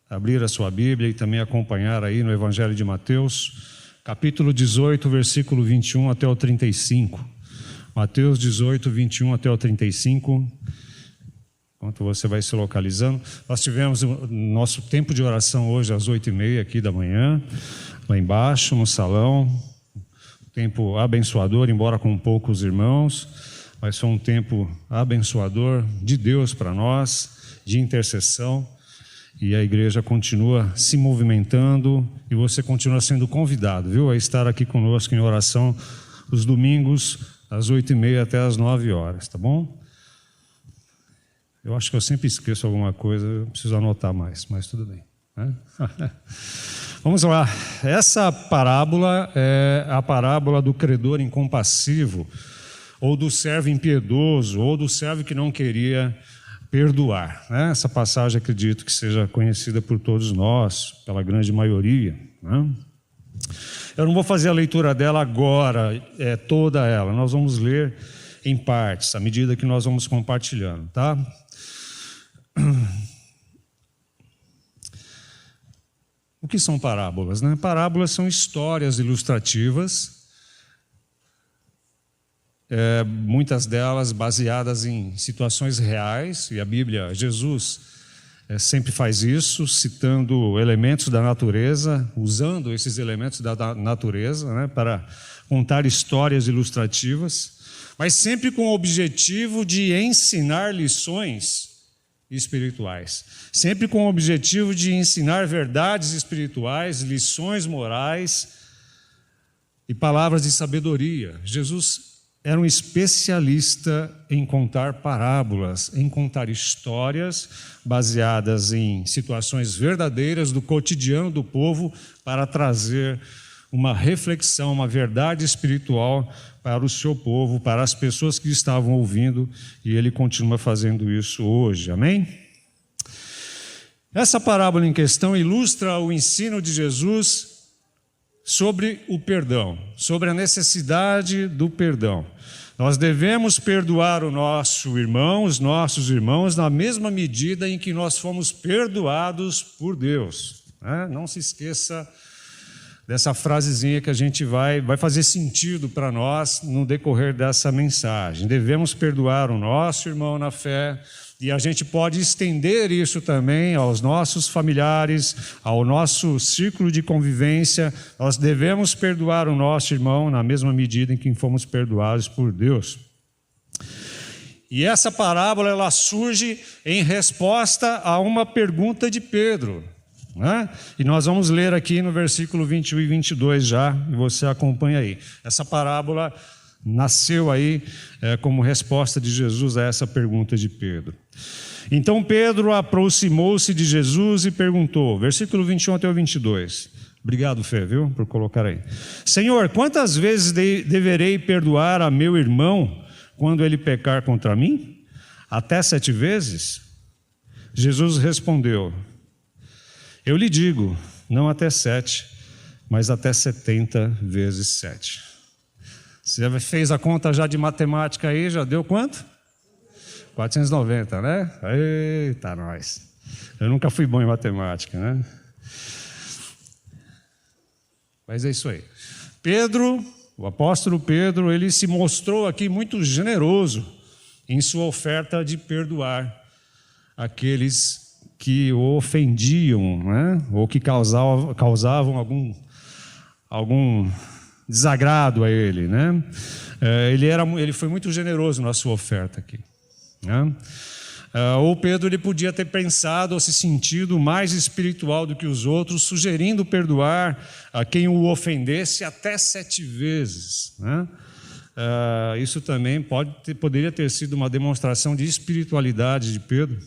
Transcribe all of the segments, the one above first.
abrir a sua Bíblia e também acompanhar aí no Evangelho de Mateus, capítulo 18, versículo 21 até o 35. Mateus 18, 21 até o 35. Enquanto você vai se localizando, nós tivemos o nosso tempo de oração hoje às 8h30 aqui da manhã, lá embaixo no salão. Tempo abençoador, embora com poucos irmãos, mas foi um tempo abençoador de Deus para nós, de intercessão, e a igreja continua se movimentando e você continua sendo convidado, viu, a estar aqui conosco em oração os domingos, às 8h30 até às 9h, tá bom? Eu acho que eu sempre esqueço alguma coisa, eu preciso anotar mais, mas tudo bem, né? Vamos lá, essa parábola é a parábola do credor incompassivo, ou do servo impiedoso, ou do servo que não queria perdoar, né? Essa passagem acredito que seja conhecida por todos nós, pela grande maioria, né? Eu não vou fazer a leitura dela agora, toda ela, nós vamos ler em partes, à medida que nós vamos compartilhando, tá? O que são parábolas, né? Parábolas são histórias ilustrativas, muitas delas baseadas em situações reais, e a Bíblia, Jesus sempre faz isso, citando elementos da natureza, usando esses elementos da natureza, né, para contar histórias ilustrativas, mas sempre com o objetivo de ensinar lições espirituais, sempre com o objetivo de ensinar verdades espirituais, lições morais e palavras de sabedoria. Jesus era um especialista em contar parábolas, em contar histórias baseadas em situações verdadeiras do cotidiano do povo para trazer uma reflexão, uma verdade espiritual para o seu povo, para as pessoas que estavam ouvindo, e ele continua fazendo isso hoje, amém? Essa parábola em questão ilustra o ensino de Jesus sobre o perdão, sobre a necessidade do perdão. Nós devemos perdoar o nosso irmão, os nossos irmãos, na mesma medida em que nós fomos perdoados por Deus, né? Não se esqueça dessa frasezinha que a gente vai fazer sentido para nós no decorrer dessa mensagem. Devemos perdoar o nosso irmão na fé, e a gente pode estender isso também aos nossos familiares, ao nosso círculo de convivência. Nós devemos perdoar o nosso irmão na mesma medida em que fomos perdoados por Deus. E essa parábola ela surge em resposta a uma pergunta de Pedro, né? E nós vamos ler aqui no versículo 21 e 22 já, e você acompanha aí. Essa parábola nasceu aí como resposta de Jesus a essa pergunta de Pedro. Então Pedro aproximou-se de Jesus e perguntou, versículo 21 até o 22. Obrigado, Fê, viu, por colocar aí. Senhor, quantas vezes deverei perdoar a meu irmão quando ele pecar contra mim? Até 7 vezes? Jesus respondeu, eu lhe digo, não até 7, mas até 70 vezes 7. Você fez a conta já de matemática aí, já deu quanto? 490, né? Eita, nós. Eu nunca fui bom em matemática, né? Mas é isso aí. Pedro, o apóstolo Pedro, ele se mostrou aqui muito generoso em sua oferta de perdoar aqueles que o ofendiam, né? Ou que causavam algum desagrado a ele, né? Ele foi muito generoso na sua oferta aqui, né? Ou Pedro ele podia ter pensado ou se sentido mais espiritual do que os outros, sugerindo perdoar a quem o ofendesse até 7 vezes, né? Isso também poderia ter sido uma demonstração de espiritualidade de Pedro,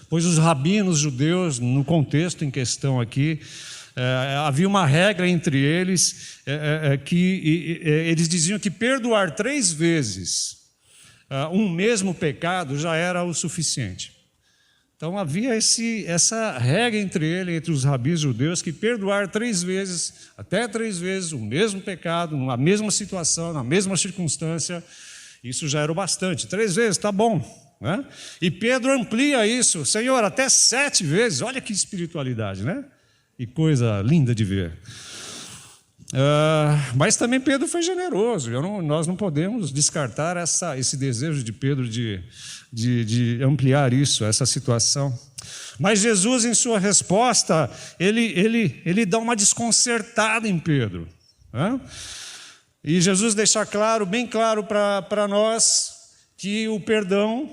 pois os rabinos judeus, no contexto em questão aqui, havia uma regra entre eles, que eles diziam que perdoar 3 vezes um mesmo pecado já era o suficiente. Então havia essa regra entre os rabis judeus, que perdoar 3 vezes, até 3 vezes o mesmo pecado, na mesma situação, na mesma circunstância, isso já era o bastante. 3 vezes, tá bom, né? E Pedro amplia isso, Senhor, até 7 vezes. Olha que espiritualidade, né? E coisa linda de ver. Mas também Pedro foi generoso. Nós não podemos descartar esse desejo de Pedro de ampliar isso, essa situação. Mas Jesus, em sua resposta, ele dá uma desconcertada em Pedro, né? E Jesus deixa claro, bem claro para nós, que o perdão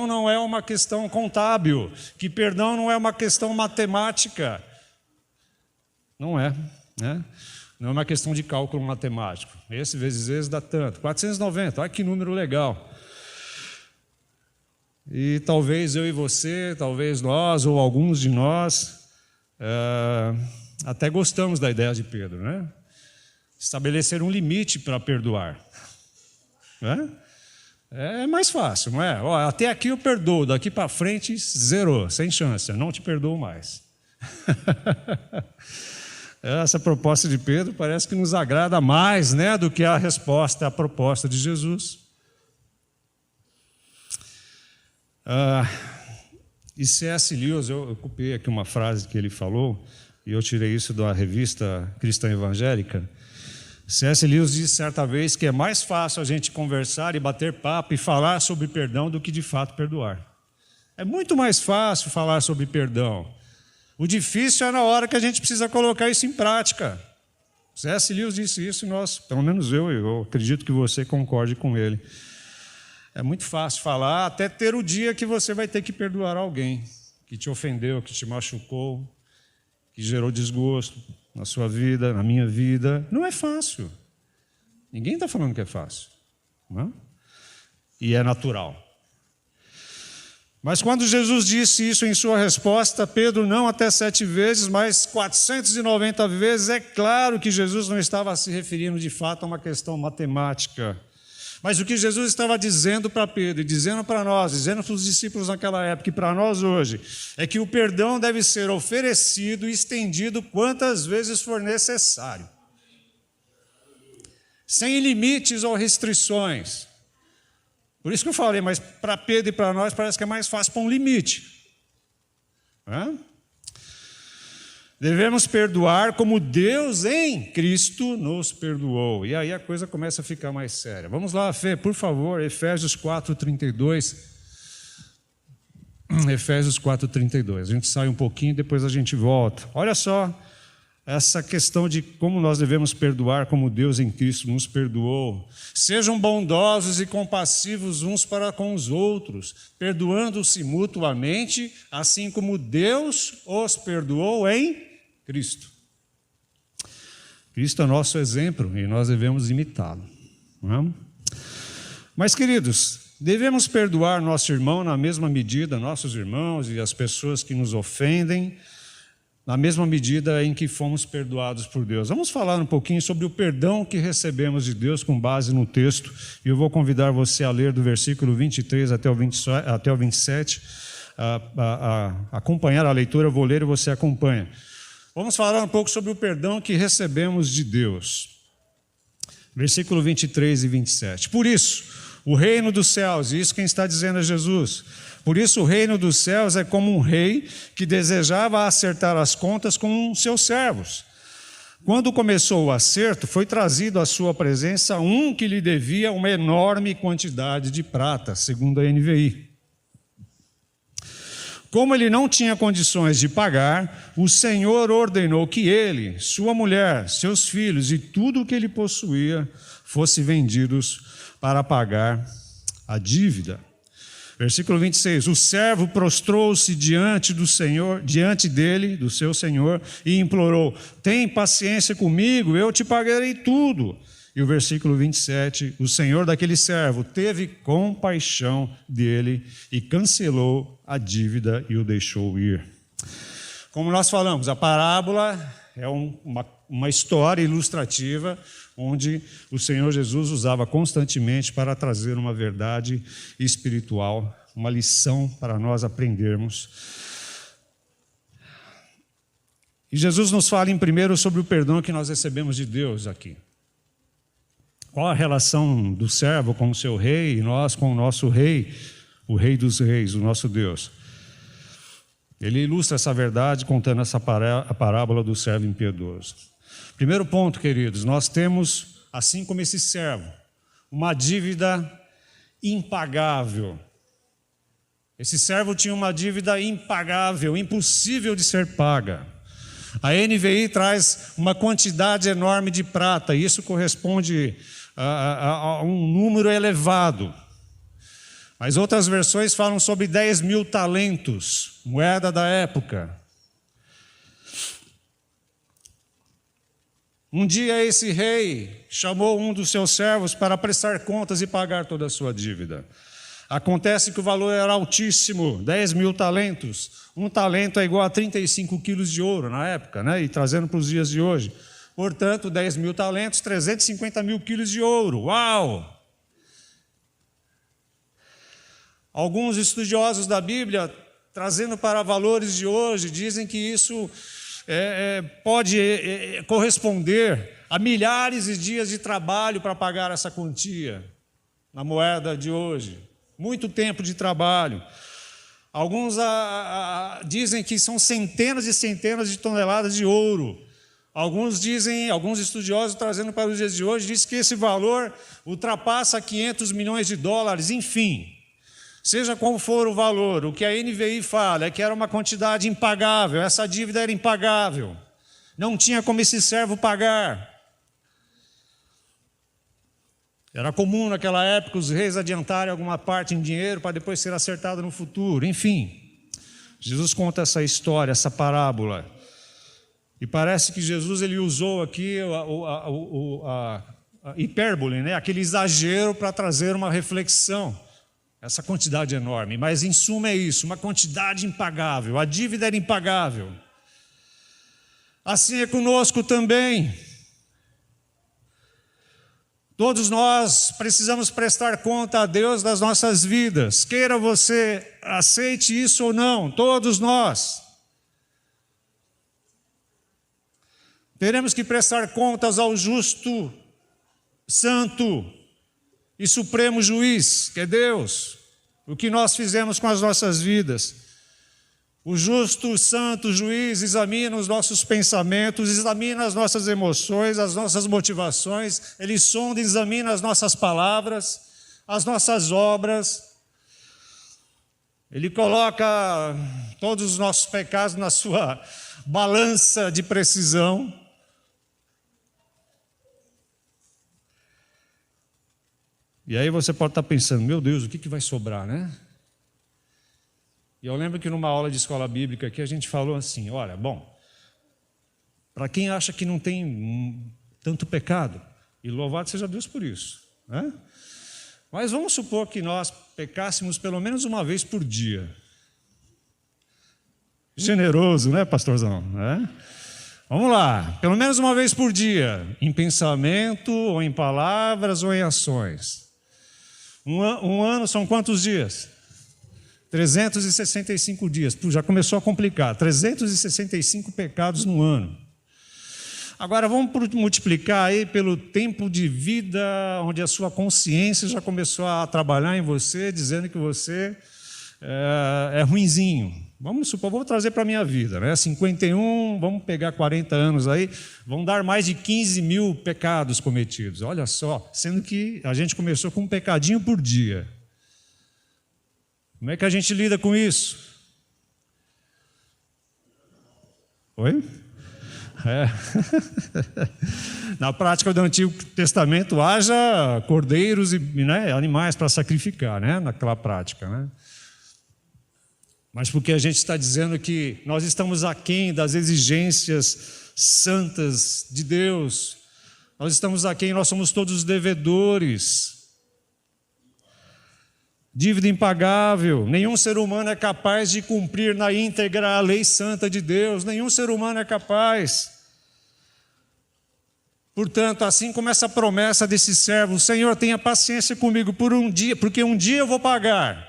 não é uma questão contábil, que perdão não é uma questão matemática. Não é, né? Não é uma questão de cálculo matemático. Esse vezes esse dá tanto. 490, olha que número legal. E talvez eu e você, talvez nós ou alguns de nós, até gostamos da ideia de Pedro, né? Estabelecer um limite para perdoar, né? É mais fácil, não é? Ó, até aqui eu perdoo, daqui para frente zerou, sem chance, eu não te perdoo mais. Essa proposta de Pedro parece que nos agrada mais, né, do que a resposta à proposta de Jesus. E C.S. Lewis, eu copiei aqui uma frase que ele falou, e eu tirei isso da revista Cristã Evangélica. C.S. Lewis disse certa vez que é mais fácil a gente conversar e bater papo e falar sobre perdão do que de fato perdoar. É muito mais fácil falar sobre perdão. O difícil é na hora que a gente precisa colocar isso em prática. C.S. Lewis disse isso e nós, pelo menos eu acredito que você concorde com ele. É muito fácil falar até ter o dia que você vai ter que perdoar alguém que te ofendeu, que te machucou, que gerou desgosto na sua vida, na minha vida. Não é fácil. Ninguém está falando que é fácil, não é? E é natural. Mas quando Jesus disse isso em sua resposta, Pedro, não até 7 vezes, mas 490 vezes, é claro que Jesus não estava se referindo de fato a uma questão matemática. Mas o que Jesus estava dizendo para Pedro, e dizendo para nós, dizendo para os discípulos naquela época e para nós hoje, é que o perdão deve ser oferecido e estendido quantas vezes for necessário, sem limites ou restrições. Por isso que eu falei, mas para Pedro e para nós parece que é mais fácil pôr um limite. Devemos perdoar como Deus em Cristo nos perdoou. E aí a coisa começa a ficar mais séria. Vamos lá, Fê, por favor, Efésios 4:32. Efésios 4:32. A gente sai um pouquinho e depois a gente volta. Olha só essa questão de como nós devemos perdoar como Deus em Cristo nos perdoou. Sejam bondosos e compassivos uns para com os outros, perdoando-se mutuamente, assim como Deus os perdoou em Cristo. Cristo é nosso exemplo e nós devemos imitá-lo. Não é? Mas, queridos, devemos perdoar nosso irmão na mesma medida, nossos irmãos e as pessoas que nos ofendem, na mesma medida em que fomos perdoados por Deus. Vamos falar um pouquinho sobre o perdão que recebemos de Deus com base no texto, e eu vou convidar você a ler do versículo 23 até o 27, acompanhar a leitura, eu vou ler e você acompanha. Vamos falar um pouco sobre o perdão que recebemos de Deus. Versículo 23 e 27. Por isso, o reino dos céus, e isso quem está dizendo é Jesus, por isso o reino dos céus é como um rei que desejava acertar as contas com seus servos. Quando começou o acerto, foi trazido à sua presença um que lhe devia uma enorme quantidade de prata, segundo a NVI. Como ele não tinha condições de pagar, o Senhor ordenou que ele, sua mulher, seus filhos e tudo o que ele possuía fossem vendidos para pagar a dívida. Versículo 26, o servo prostrou-se diante dele, do seu senhor, e implorou, tem paciência comigo, eu te pagarei tudo. E o versículo 27, o senhor daquele servo teve compaixão dele e cancelou a dívida e o deixou ir. Como nós falamos, a parábola é uma história ilustrativa onde o Senhor Jesus usava constantemente para trazer uma verdade espiritual, uma lição para nós aprendermos. E Jesus nos fala em primeiro sobre o perdão que nós recebemos de Deus aqui. Qual a relação do servo com o seu rei e nós com o nosso rei? o Rei dos Reis, o nosso Deus. Ele ilustra essa verdade contando essa parábola do servo impiedoso. Primeiro ponto, queridos, nós temos, assim como esse servo, uma dívida impagável. Esse servo tinha uma dívida impagável, impossível de ser paga. A NVI traz uma quantidade enorme de prata, e isso corresponde a um número elevado. Mas outras versões falam sobre 10.000 talentos, moeda da época. Um dia esse rei chamou um dos seus servos para prestar contas e pagar toda a sua dívida. Acontece que o valor era altíssimo, 10.000 talentos. Um talento é igual a 35 quilos de ouro na época, né? E trazendo para os dias de hoje. Portanto, 10.000 talentos, 350 mil quilos de ouro. Uau! Alguns estudiosos da Bíblia, trazendo para valores de hoje, dizem que isso pode corresponder a milhares de dias de trabalho para pagar essa quantia, na moeda de hoje. Muito tempo de trabalho. Alguns dizem que são centenas e centenas de toneladas de ouro. Alguns estudiosos trazendo para os dias de hoje, dizem que esse valor ultrapassa 500 milhões de dólares, enfim. Seja qual for o valor, o que a NVI fala é que era uma quantidade impagável, essa dívida era impagável. Não tinha como esse servo pagar. Era comum naquela época os reis adiantarem alguma parte em dinheiro para depois ser acertado no futuro. Enfim, Jesus conta essa história, essa parábola. E parece que Jesus ele usou aqui a hipérbole, né? Aquele exagero para trazer uma reflexão. Essa quantidade enorme, mas em suma é isso, uma quantidade impagável, a dívida era impagável. Assim é conosco também. Todos nós precisamos prestar conta a Deus das nossas vidas, queira você aceite isso ou não, todos nós. Teremos que prestar contas ao justo, santo e supremo juiz, que é Deus, o que nós fizemos com as nossas vidas. O justo, santo juiz examina os nossos pensamentos, examina as nossas emoções, as nossas motivações, ele sonda e examina as nossas palavras, as nossas obras. Ele coloca todos os nossos pecados na sua balança de precisão. E aí você pode estar pensando, meu Deus, o que vai sobrar, né? E eu lembro que numa aula de escola bíblica aqui a gente falou assim, olha, bom, para quem acha que não tem tanto pecado, e louvado seja Deus por isso, né? Mas vamos supor que nós pecássemos pelo menos uma vez por dia. Generoso, né, pastorzão? Né? Vamos lá, pelo menos uma vez por dia, em pensamento, ou em palavras, ou em ações. Um ano são quantos dias? 365 dias. Já começou a complicar. 365 pecados no ano. Agora vamos multiplicar aí pelo tempo de vida onde a sua consciência já começou a trabalhar em você, dizendo que você é ruinzinho. Vamos supor, vou trazer para a minha vida, né? 51, vamos pegar 40 anos aí, vão dar mais de 15 mil pecados cometidos. Olha só, sendo que a gente começou com um pecadinho por dia. Como é que a gente lida com isso? Oi? Na prática do Antigo Testamento, haja cordeiros e animais para sacrificar, né? Naquela prática, né? Mas porque a gente está dizendo que nós estamos aquém das exigências santas de Deus, nós estamos aquém, nós somos todos devedores, dívida impagável, nenhum ser humano é capaz de cumprir na íntegra a lei santa de Deus, nenhum ser humano é capaz. Portanto, assim como essa promessa desse servo, Senhor, tenha paciência comigo por um dia, porque um dia eu vou pagar.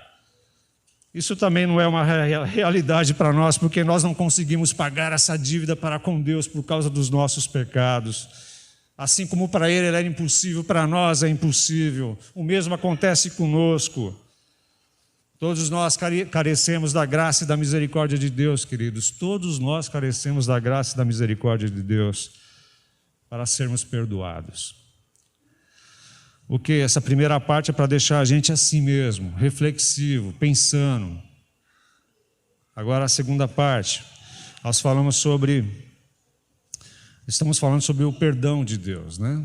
Isso também não é uma realidade para nós, porque nós não conseguimos pagar essa dívida para com Deus por causa dos nossos pecados. Assim como para Ele era impossível, para nós é impossível. O mesmo acontece conosco. Todos nós carecemos da graça e da misericórdia de Deus, queridos. Todos nós carecemos da graça e da misericórdia de Deus para sermos perdoados. O que? Essa primeira parte é para deixar a gente assim mesmo, reflexivo, pensando. Agora a segunda parte, estamos falando sobre o perdão de Deus, né?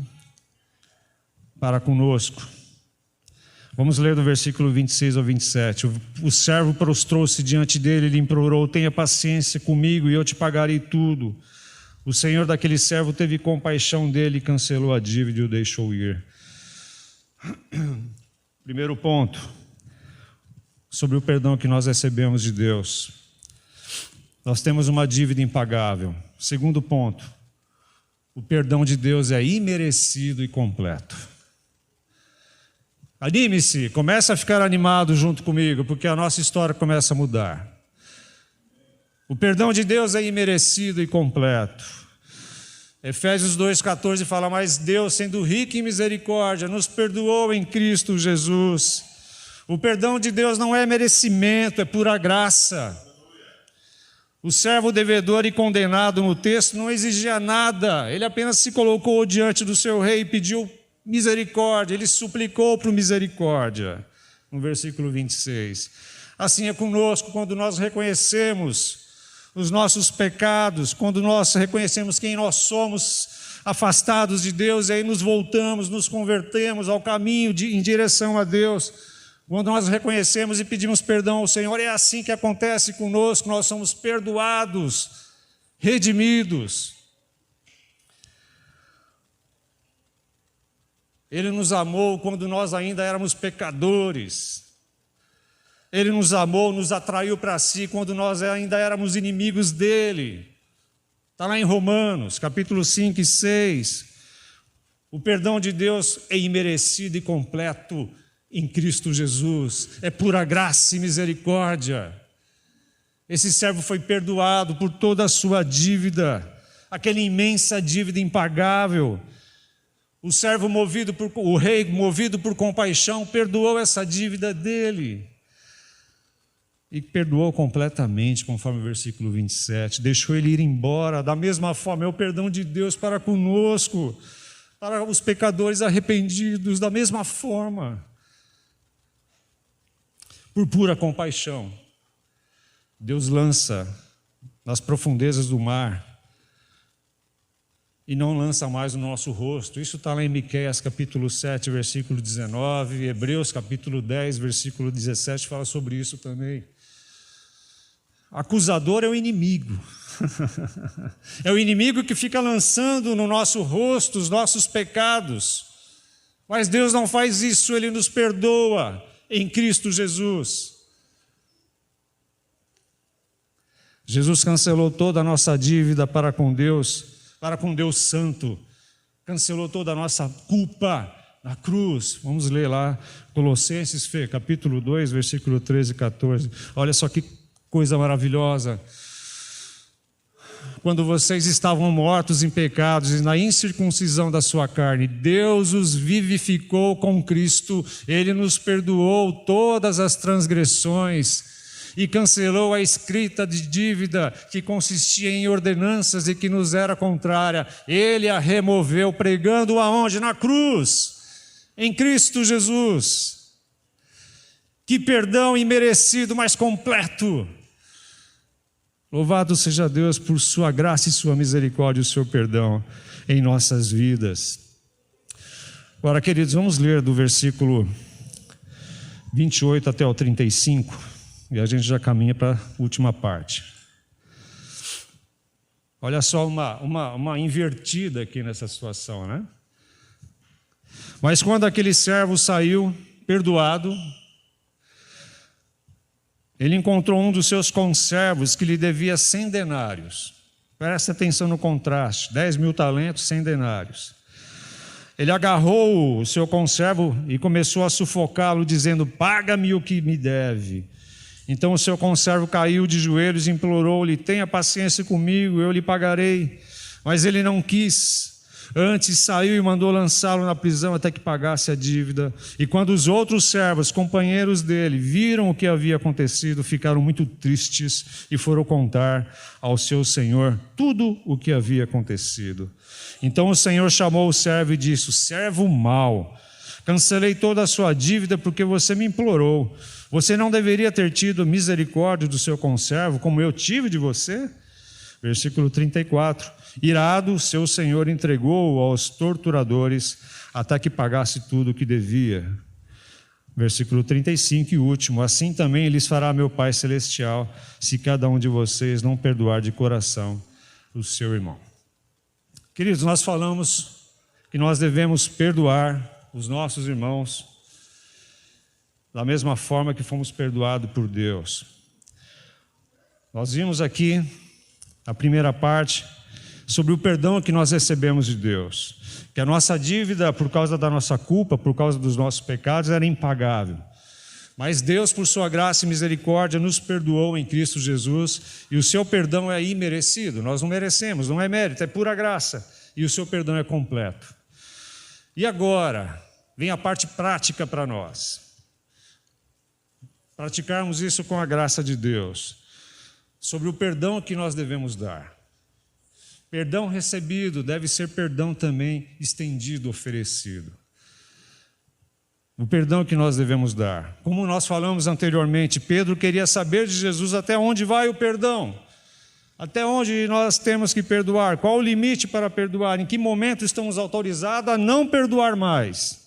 Para conosco. Vamos ler do versículo 26 ao 27. O servo prostrou-se diante dele e lhe implorou: tenha paciência comigo e eu te pagarei tudo. O senhor daquele servo teve compaixão dele e cancelou a dívida e o deixou ir. Primeiro ponto, sobre o perdão que nós recebemos de Deus. Nós temos uma dívida impagável. Segundo ponto, o perdão de Deus é imerecido e completo. Anime-se, começa a ficar animado junto comigo, porque a nossa história começa a mudar. O perdão de Deus é imerecido e completo. Efésios 2,14 fala: mas Deus, sendo rico em misericórdia, nos perdoou em Cristo Jesus. O perdão de Deus não é merecimento, é pura graça. O servo devedor e condenado no texto não exigia nada, ele apenas se colocou diante do seu rei e pediu misericórdia, ele suplicou por misericórdia, no versículo 26. Assim é conosco quando nós reconhecemos os nossos pecados, quando nós reconhecemos quem nós somos, afastados de Deus, e aí nos voltamos, nos convertemos ao caminho em direção a Deus. Quando nós reconhecemos e pedimos perdão ao Senhor, é assim que acontece conosco, nós somos perdoados, redimidos. Ele nos amou quando nós ainda éramos pecadores. Ele nos amou, nos atraiu para si quando nós ainda éramos inimigos dele. Está lá em Romanos, capítulo 5 e 6. O perdão de Deus é imerecido e completo em Cristo Jesus. É pura graça e misericórdia. Esse servo foi perdoado por toda a sua dívida, aquela imensa dívida impagável. O rei, movido por compaixão, perdoou essa dívida dele. E perdoou completamente, conforme o versículo 27. Deixou ele ir embora. Da mesma forma, é o perdão de Deus para conosco, para os pecadores arrependidos, da mesma forma. Por pura compaixão, Deus lança nas profundezas do mar e não lança mais no nosso rosto. Isso está lá em Miqueias capítulo 7, versículo 19, Hebreus capítulo 10, versículo 17, fala sobre isso também. Acusador é o inimigo. É o inimigo que fica lançando no nosso rosto os nossos pecados. Mas Deus não faz isso, Ele nos perdoa em Cristo Jesus. Jesus cancelou toda a nossa dívida para com Deus Santo. Cancelou toda a nossa culpa na cruz. Vamos ler lá, Colossenses, capítulo 2, versículo 13 e 14. Olha só que coisa maravilhosa. Quando vocês estavam mortos em pecados e na incircuncisão da sua carne, Deus os vivificou com Cristo. Ele nos perdoou todas as transgressões e cancelou a escrita de dívida que consistia em ordenanças e que nos era contrária. Ele a removeu, pregando aonde? Na cruz, em Cristo Jesus. Que perdão imerecido, mas completo. Louvado seja Deus por sua graça e sua misericórdia e o seu perdão em nossas vidas. Agora, queridos, vamos ler do versículo 28 até o 35. E a gente já caminha para a última parte. Olha só uma invertida aqui nessa situação, né? Mas quando aquele servo saiu perdoado, ele encontrou um dos seus conservos que lhe devia 100 denários. Presta atenção no contraste, 10.000 talentos, 100 denários. Ele agarrou o seu conservo e começou a sufocá-lo, dizendo: paga-me o que me deve. Então o seu conservo caiu de joelhos e implorou-lhe: tenha paciência comigo, eu lhe pagarei. Mas ele não quis. Antes saiu e mandou lançá-lo na prisão até que pagasse a dívida. E quando os outros servos, companheiros dele, viram o que havia acontecido, ficaram muito tristes e foram contar ao seu senhor tudo o que havia acontecido. Então o senhor chamou o servo e disse: servo mau, cancelei toda a sua dívida porque você me implorou. Você não deveria ter tido misericórdia do seu conservo, como eu tive de você? Versículo 34. Irado, seu senhor entregou-o aos torturadores até que pagasse tudo o que devia. Versículo 35 e último. Assim também lhes fará meu Pai Celestial, se cada um de vocês não perdoar de coração o seu irmão. Queridos, nós falamos que nós devemos perdoar os nossos irmãos da mesma forma que fomos perdoados por Deus. Nós vimos aqui a primeira parte sobre o perdão que nós recebemos de Deus, que a nossa dívida por causa da nossa culpa, por causa dos nossos pecados, era impagável. Mas Deus, por sua graça e misericórdia, nos perdoou em Cristo Jesus, e o seu perdão é imerecido. Nós não merecemos, não é mérito, é pura graça, e o seu perdão é completo. E agora vem a parte prática para nós. Praticarmos isso com a graça de Deus, sobre o perdão que nós devemos dar. Perdão recebido deve ser perdão também estendido, oferecido. O perdão que nós devemos dar. Como nós falamos anteriormente, Pedro queria saber de Jesus até onde vai o perdão. Até onde nós temos que perdoar? Qual o limite para perdoar? Em que momento estamos autorizados a não perdoar mais?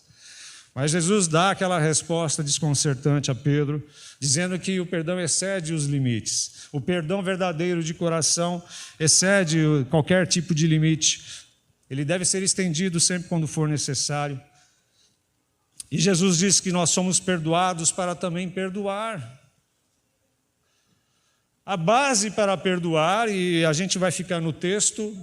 Mas Jesus dá aquela resposta desconcertante a Pedro, dizendo que o perdão excede os limites. O perdão verdadeiro de coração excede qualquer tipo de limite. Ele deve ser estendido sempre quando for necessário. E Jesus diz que nós somos perdoados para também perdoar. A base para perdoar, e a gente vai ficar no texto,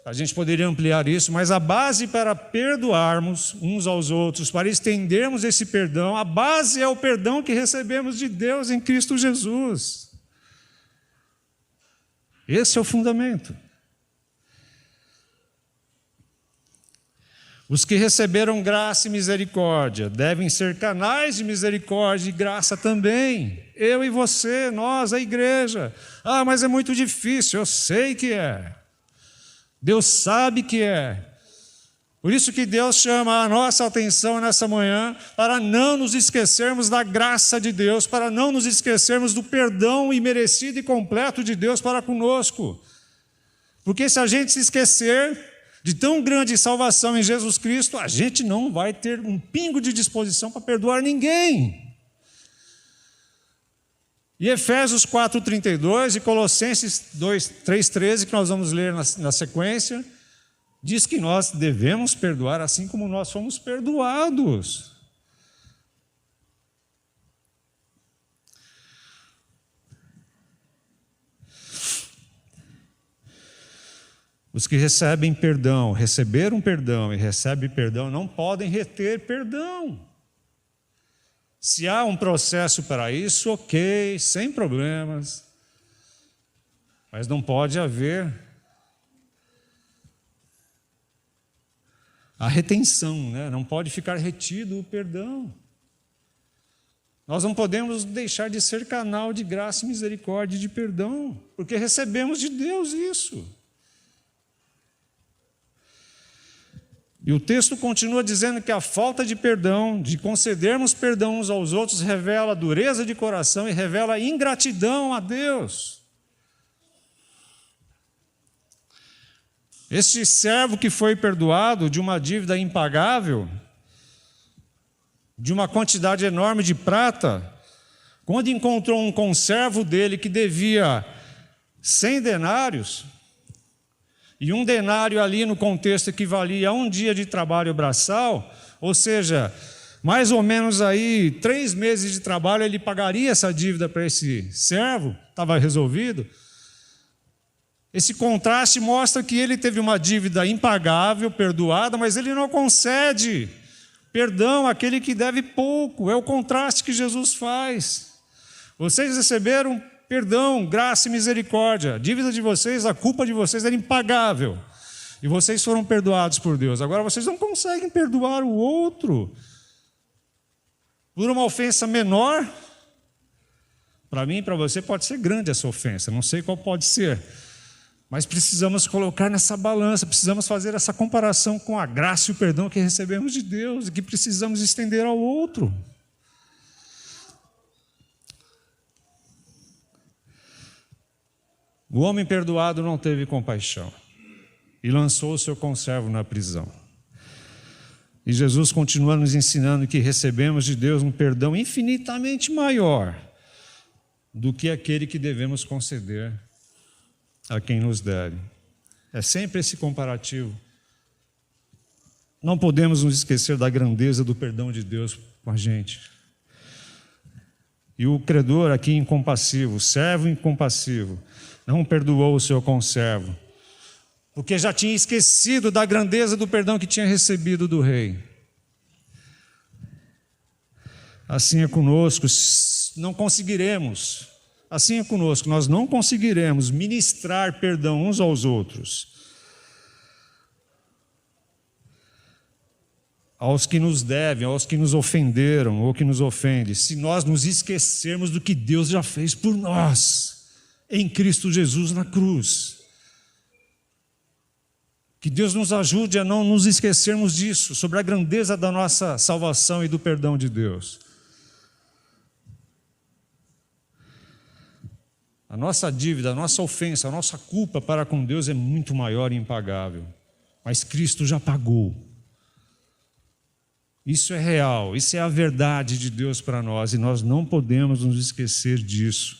a gente poderia ampliar isso, mas a base para perdoarmos uns aos outros, para estendermos esse perdão, a base é o perdão que recebemos de Deus em Cristo Jesus. Esse é o fundamento. Os que receberam graça e misericórdia devem ser canais de misericórdia e graça também. Eu e você, nós, a igreja. Ah, mas é muito difícil, eu sei que é. Deus sabe que é. Por isso que Deus chama a nossa atenção nessa manhã para não nos esquecermos da graça de Deus, para não nos esquecermos do perdão imerecido e completo de Deus para conosco. Porque se a gente se esquecer de tão grande salvação em Jesus Cristo, a gente não vai ter um pingo de disposição para perdoar ninguém. E Efésios 4:32 e Colossenses 3:13, que nós vamos ler na sequência, diz que nós devemos perdoar assim como nós fomos perdoados. Os que recebem perdão, receberam perdão e recebem perdão, não podem reter perdão. Se há um processo para isso, ok, sem problemas. Mas não pode haver a retenção, né? Não pode ficar retido o perdão. Nós não podemos deixar de ser canal de graça e misericórdia e de perdão, porque recebemos de Deus isso. E o texto continua dizendo que a falta de perdão, de concedermos perdão uns aos outros, revela dureza de coração e revela ingratidão a Deus. Este servo que foi perdoado de uma dívida impagável, de uma quantidade enorme de prata, quando encontrou um conservo dele que devia 100 denários, e um denário ali no contexto equivalia a um dia de trabalho braçal, ou seja, mais ou menos aí 3 meses de trabalho ele pagaria essa dívida para esse servo, estava resolvido. Esse contraste mostra que ele teve uma dívida impagável, perdoada, mas ele não concede perdão àquele que deve pouco. É o contraste que Jesus faz. Vocês receberam perdão, graça e misericórdia. A dívida de vocês, a culpa de vocês era impagável. E vocês foram perdoados por Deus. Agora vocês não conseguem perdoar o outro por uma ofensa menor. Para mim e para você pode ser grande essa ofensa, não sei qual pode ser. Mas precisamos colocar nessa balança, precisamos fazer essa comparação com a graça e o perdão que recebemos de Deus e que precisamos estender ao outro. O homem perdoado não teve compaixão e lançou o seu conservo na prisão. E Jesus continua nos ensinando que recebemos de Deus um perdão infinitamente maior do que aquele que devemos conceder a quem nos deve. É sempre esse comparativo. Não podemos nos esquecer da grandeza do perdão de Deus com a gente. E o credor aqui incompassivo, o servo incompassivo, não perdoou o seu conservo, porque já tinha esquecido da grandeza do perdão que tinha recebido do rei. Assim é conosco, não conseguiremos. Assim é conosco, nós não conseguiremos ministrar perdão uns aos outros, aos que nos devem, aos que nos ofenderam ou que nos ofendem, se nós nos esquecermos do que Deus já fez por nós, em Cristo Jesus na cruz. Que Deus nos ajude a não nos esquecermos disso, sobre a grandeza da nossa salvação e do perdão de Deus. A nossa dívida, a nossa ofensa, a nossa culpa para com Deus é muito maior e impagável. Mas Cristo já pagou. Isso é real, isso é a verdade de Deus para nós e nós não podemos nos esquecer disso,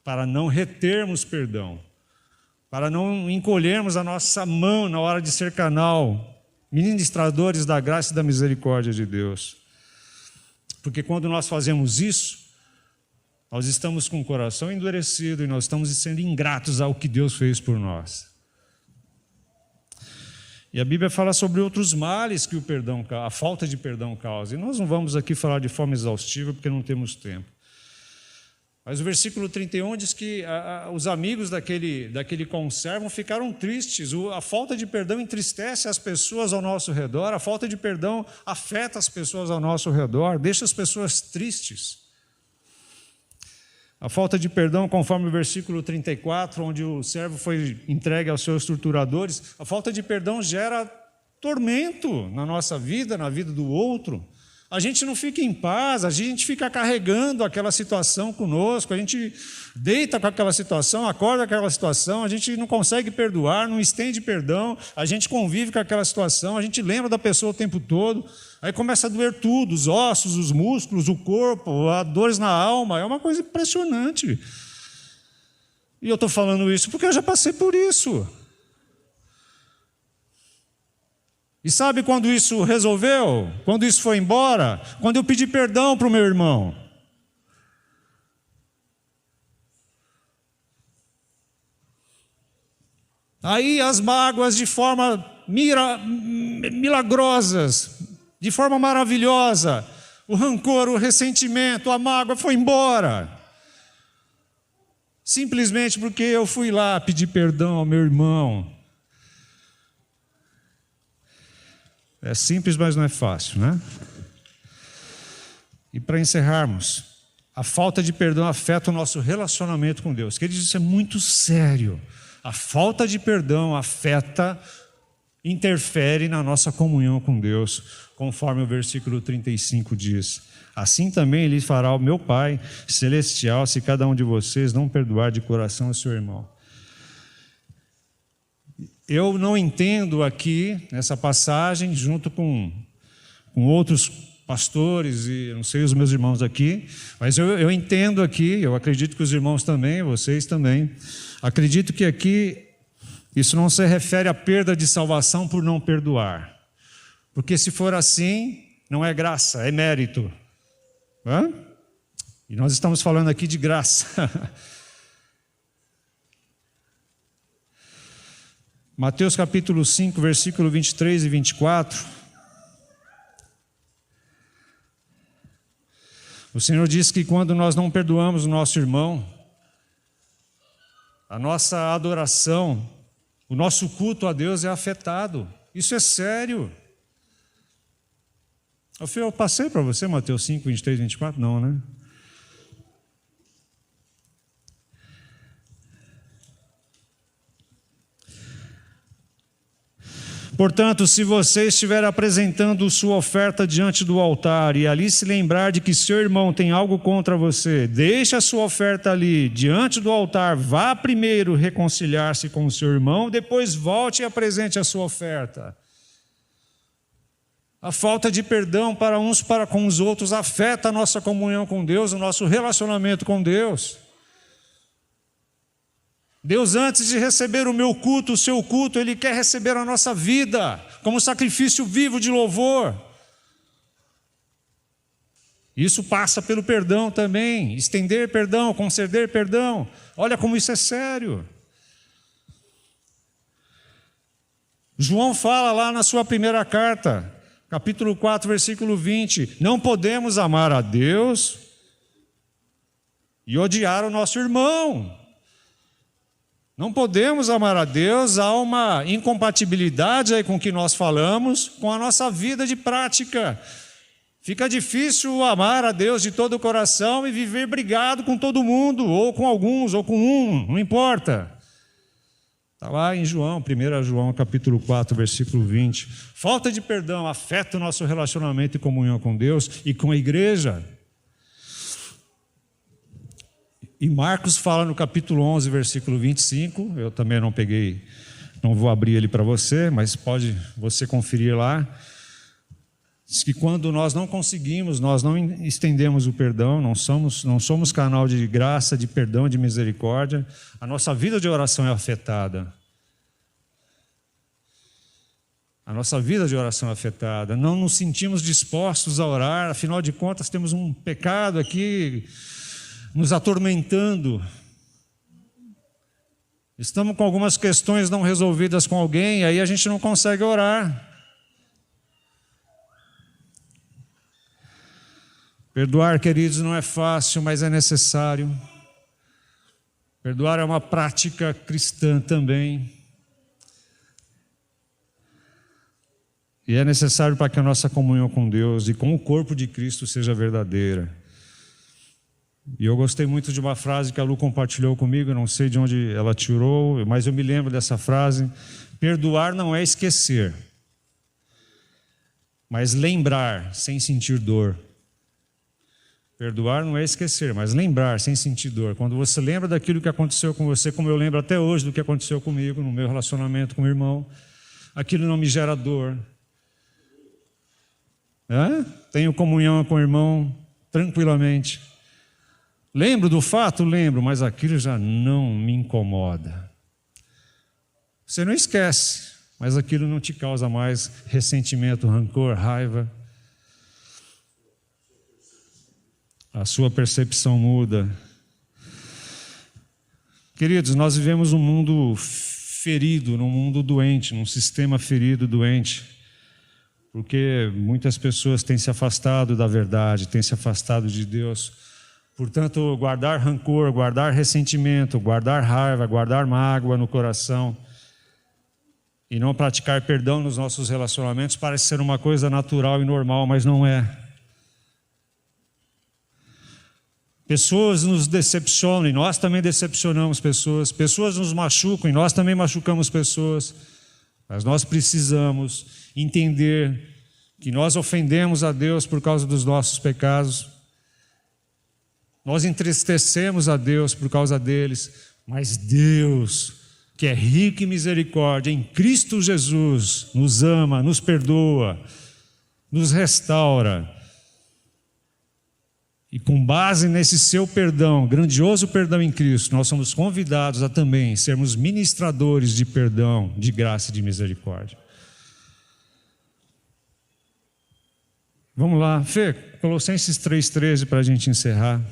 para não retermos perdão, para não encolhermos a nossa mão na hora de ser canal, ministradores da graça e da misericórdia de Deus. Porque quando nós fazemos isso, nós estamos com o coração endurecido e nós estamos sendo ingratos ao que Deus fez por nós. E a Bíblia fala sobre outros males que a falta de perdão causa. E nós não vamos aqui falar de forma exaustiva porque não temos tempo. Mas o versículo 31 diz que os amigos daquele conservo ficaram tristes. A falta de perdão entristece as pessoas ao nosso redor, a falta de perdão afeta as pessoas ao nosso redor, deixa as pessoas tristes. A falta de perdão, conforme o versículo 34, onde o servo foi entregue aos seus torturadores, a falta de perdão gera tormento na nossa vida, na vida do outro. A gente não fica em paz, a gente fica carregando aquela situação conosco, a gente deita com aquela situação, acorda com aquela situação, a gente não consegue perdoar, não estende perdão, a gente convive com aquela situação, a gente lembra da pessoa o tempo todo, aí começa a doer tudo, os ossos, os músculos, o corpo, as dores na alma, é uma coisa impressionante. E eu estou falando isso porque eu já passei por isso. E sabe quando isso resolveu? Quando isso foi embora? Quando eu pedi perdão para o meu irmão. Aí as mágoas de forma milagrosas, de forma maravilhosa, o rancor, o ressentimento, a mágoa foi embora. Simplesmente porque eu fui lá pedir perdão ao meu irmão. É simples, mas não é fácil, né? E para encerrarmos, a falta de perdão afeta o nosso relacionamento com Deus. Queridos, isso é muito sério. A falta de perdão interfere na nossa comunhão com Deus, conforme o versículo 35 diz. Assim também Ele fará o meu Pai celestial, se cada um de vocês não perdoar de coração o seu irmão. Eu não entendo aqui, nessa passagem, junto com outros pastores, e não sei os meus irmãos aqui, mas eu entendo aqui, eu acredito que os irmãos também, vocês também, acredito que aqui isso não se refere à perda de salvação por não perdoar. Porque se for assim, não é graça, é mérito. Hã? E nós estamos falando aqui de graça. Mateus capítulo 5, versículo 23 e 24. O Senhor diz que quando nós não perdoamos o nosso irmão, a nossa adoração, O nosso culto a Deus é afetado. Isso é sério. Eu passei para você Mateus 5, 23, 24? Não, né? Portanto, se você estiver apresentando sua oferta diante do altar e ali se lembrar de que seu irmão tem algo contra você, deixe a sua oferta ali, diante do altar, vá primeiro reconciliar-se com o seu irmão, depois volte e apresente a sua oferta. A falta de perdão para uns para com os outros afeta a nossa comunhão com Deus, o nosso relacionamento com Deus. Deus, antes de receber o meu culto, o seu culto, Ele quer receber a nossa vida como sacrifício vivo de louvor. Isso passa pelo perdão também, estender perdão, conceder perdão. Olha como isso é sério. João fala lá na sua primeira carta, capítulo 4, versículo 20, não podemos amar a Deus e odiar o nosso irmão. Não podemos amar a Deus, há uma incompatibilidade aí com o que nós falamos, com a nossa vida de prática. Fica difícil amar a Deus de todo o coração e viver brigado com todo mundo, ou com alguns, ou com um, não importa. Está lá em João, 1 João, capítulo 4, versículo 20. Falta de perdão afeta o nosso relacionamento e comunhão com Deus e com a igreja. E Marcos fala no capítulo 11, versículo 25, eu também não peguei, não vou abrir ele para você, mas pode você conferir lá. Diz que quando nós não conseguimos, nós não estendemos o perdão, não somos canal de graça, de perdão, de misericórdia, a nossa vida de oração é afetada. A nossa vida de oração é afetada, não nos sentimos dispostos a orar, afinal de contas temos um pecado aqui nos atormentando. Estamos com algumas questões não resolvidas com alguém, aí a gente não consegue orar. Perdoar, queridos, não é fácil, mas é necessário. Perdoar é uma prática cristã também. E é necessário para que a nossa comunhão com Deus e com o corpo de Cristo seja verdadeira. E eu gostei muito de uma frase que a Lu compartilhou comigo, não sei de onde ela tirou, mas eu me lembro dessa frase: perdoar não é esquecer, mas lembrar sem sentir dor. Perdoar não é esquecer, mas lembrar sem sentir dor. Quando você lembra daquilo que aconteceu com você, como eu lembro até hoje do que aconteceu comigo, no meu relacionamento com o irmão, aquilo não me gera dor. Tenho comunhão com o irmão tranquilamente. Lembro do fato? Lembro, mas aquilo já não me incomoda. Você não esquece, mas aquilo não te causa mais ressentimento, rancor, raiva. A sua percepção muda. Queridos, nós vivemos um mundo ferido, num mundo doente, num sistema ferido, doente, porque muitas pessoas têm se afastado da verdade, têm se afastado de Deus. Portanto, guardar rancor, guardar ressentimento, guardar raiva, guardar mágoa no coração e não praticar perdão nos nossos relacionamentos parece ser uma coisa natural e normal, mas não é. Pessoas nos decepcionam e nós também decepcionamos pessoas. Pessoas nos machucam e nós também machucamos pessoas. Mas nós precisamos entender que nós ofendemos a Deus por causa dos nossos pecados. Nós entristecemos a Deus por causa deles, mas Deus, que é rico em misericórdia, em Cristo Jesus, nos ama, nos perdoa, nos restaura. E com base nesse seu perdão, grandioso perdão em Cristo, nós somos convidados a também sermos ministradores de perdão, de graça e de misericórdia. Vamos lá, Fê, Colossenses 3,13 para a gente encerrar.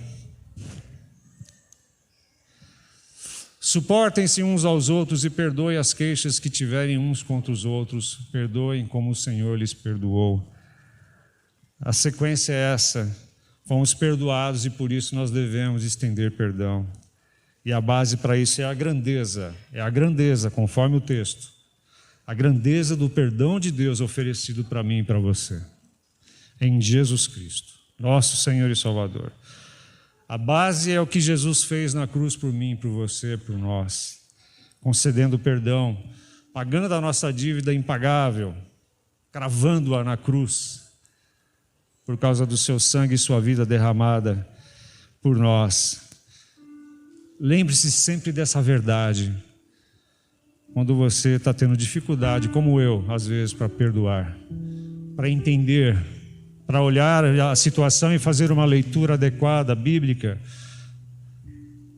Suportem-se uns aos outros e perdoem as queixas que tiverem uns contra os outros. Perdoem como o Senhor lhes perdoou. A sequência é essa. Fomos perdoados e por isso nós devemos estender perdão. E a base para isso é a grandeza, conforme o texto. A grandeza do perdão de Deus oferecido para mim e para você, em Jesus Cristo, nosso Senhor e Salvador. A base é o que Jesus fez na cruz por mim, por você, por nós, concedendo perdão, pagando a nossa dívida impagável, cravando-a na cruz, por causa do seu sangue e sua vida derramada por nós. Lembre-se sempre dessa verdade, quando você está tendo dificuldade, como eu, às vezes, para perdoar, para entender, para olhar a situação e fazer uma leitura adequada, bíblica,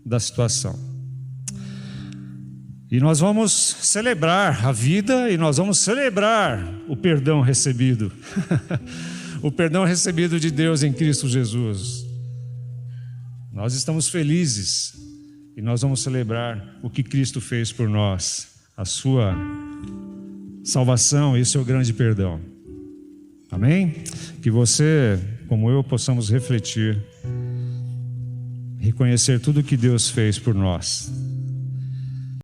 da situação. E nós vamos celebrar a vida e nós vamos celebrar o perdão recebido. O perdão recebido de Deus em Cristo Jesus. Nós estamos felizes e nós vamos celebrar o que Cristo fez por nós, a sua salvação e o seu grande perdão. Amém? Que você, como eu, possamos refletir, reconhecer tudo o que Deus fez por nós.